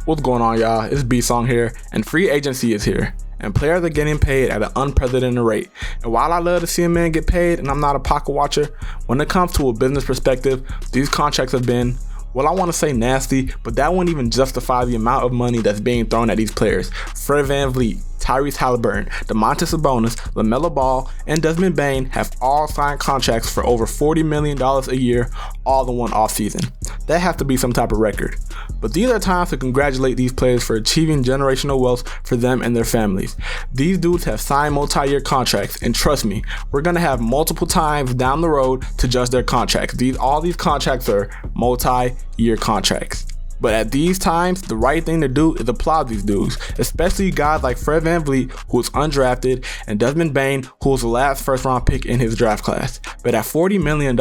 What's going on, y'all? It's B-Song here, and free agency is here. And players are getting paid at an unprecedented rate. And while I love to see a man get paid, and I'm not a pocket watcher, when it comes to a business perspective, these contracts have been, well, I want to say nasty, but that won't even justify the amount of money that's being thrown at these players. Fred VanVleet, Tyrese Halliburton, Domantas Sabonis, LaMelo Ball, and Desmond Bane have all signed contracts for over $40 million a year, all in one offseason. That has to be some type of record. But these are times to congratulate these players for achieving generational wealth for them and their families. These dudes have signed multi-year contracts, and trust me, we're going to have multiple times down the road to judge their contracts. All these contracts are multi-year contracts. But at these times, the right thing to do is applaud these dudes, especially guys like Fred VanVleet, who is undrafted, and Desmond Bane, who was the last first-round pick in his draft class. But at $40 million,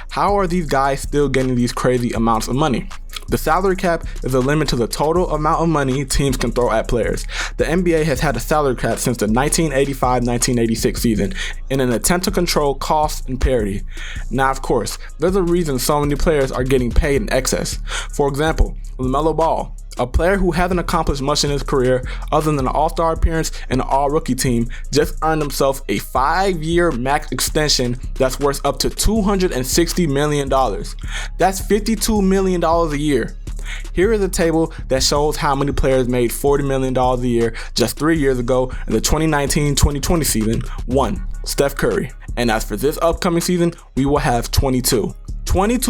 how are these guys still getting these crazy amounts of money? The salary cap is a limit to the total amount of money teams can throw at players. The NBA has had a salary cap since the 1985-1986 season in an attempt to control costs and parity. Now, of course, there's a reason so many players are getting paid in excess. For example, LaMelo Ball, a player who hasn't accomplished much in his career other than an all-star appearance and an all-rookie team, just earned himself a 5-year max extension that's worth up to $260 million. That's $52 million a year. Here is a table that shows how many players made $40 million a year just 3 years ago in the 2019-2020 season. 1. Steph Curry. And as for this upcoming season, we will have 22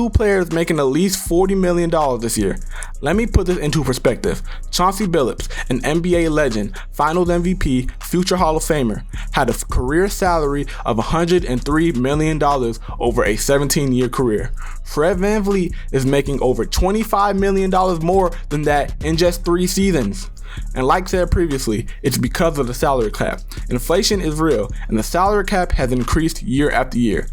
players making at least $40 million this year. Let me put this into perspective. Chauncey Billups, an NBA legend, Finals MVP, future Hall of Famer, had a career salary of $103 million over a 17-year career. Fred VanVleet is making over $25 million more than that in just 3 seasons. And like said previously, it's because of the salary cap. Inflation is real, and the salary cap has increased year after year.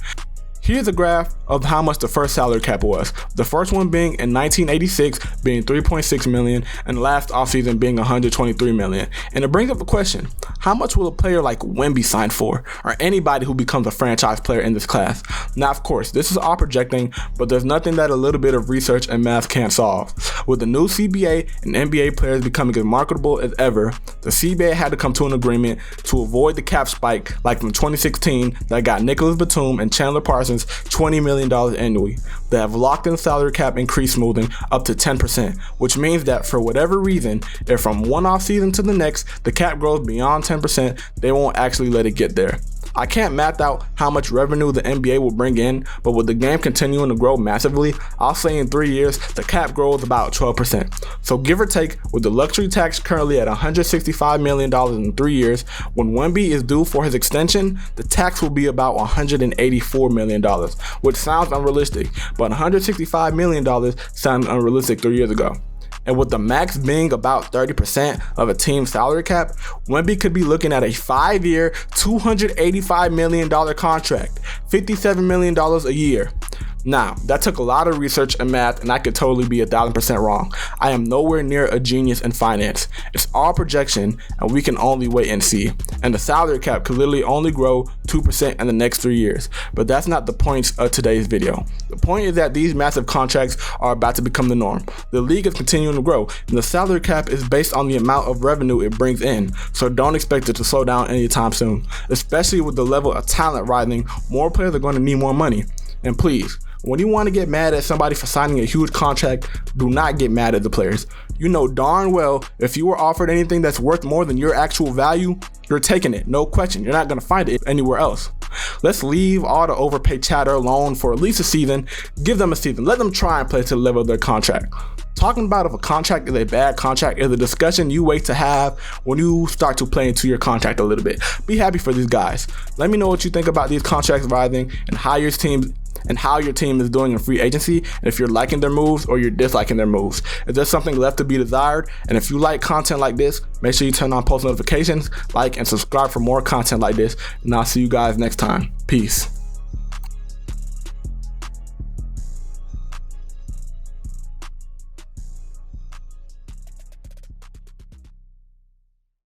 Here's a graph of how much the first salary cap was. The first one being in 1986 being $3.6 million and last offseason being $123 million. And it brings up the question, how much will a player like Wemby sign for, or anybody who becomes a franchise player in this class? Now, of course, this is all projecting, but there's nothing that a little bit of research and math can't solve. With the new CBA and NBA players becoming as marketable as ever, the CBA had to come to an agreement to avoid the cap spike like from 2016 that got Nicholas Batum and Chandler Parsons $20 million annually. They have locked in salary cap increase smoothing up to 10%, which means that for whatever reason, if from one off season to the next, the cap grows beyond 10%, they won't actually let it get there. I can't map out how much revenue the NBA will bring in, but with the game continuing to grow massively, I'll say in 3 years, the cap grows about 12%. So give or take, with the luxury tax currently at $165 million in 3 years, when Wemby is due for his extension, the tax will be about $184 million, which sounds unrealistic, but $165 million sounded unrealistic 3 years ago. And with the max being about 30% of a team's salary cap, Wemby could be looking at a 5-year, $285 million contract, $57 million a year. Now, that took a lot of research and math, and I could totally be 1,000% wrong. I am nowhere near a genius in finance. It's all projection, and we can only wait and see. And the salary cap could literally only grow 2% in the next 3 years. But that's not the point of today's video. The point is that these massive contracts are about to become the norm. The league is continuing to grow, and the salary cap is based on the amount of revenue it brings in. So don't expect it to slow down anytime soon. Especially with the level of talent rising, more players are going to need more money. And please, when you want to get mad at somebody for signing a huge contract, do not get mad at the players. You know darn well if you were offered anything that's worth more than your actual value, you're taking it, no question. You're not going to find it anywhere else. Let's leave all the overpaid chatter alone for at least a season. Give them a season. Let them try and play to the level of their contract. Talking about if a contract is a bad contract is a discussion you wait to have when you start to play into your contract a little bit. Be happy for these guys. Let me know what you think about these contracts rising and how your team is doing in free agency, and if you're liking their moves or you're disliking their moves. Is there something left to be desired? And if you like content like this, make sure you turn on post notifications, like, and subscribe for more content like this, and I'll see you guys next time. Peace.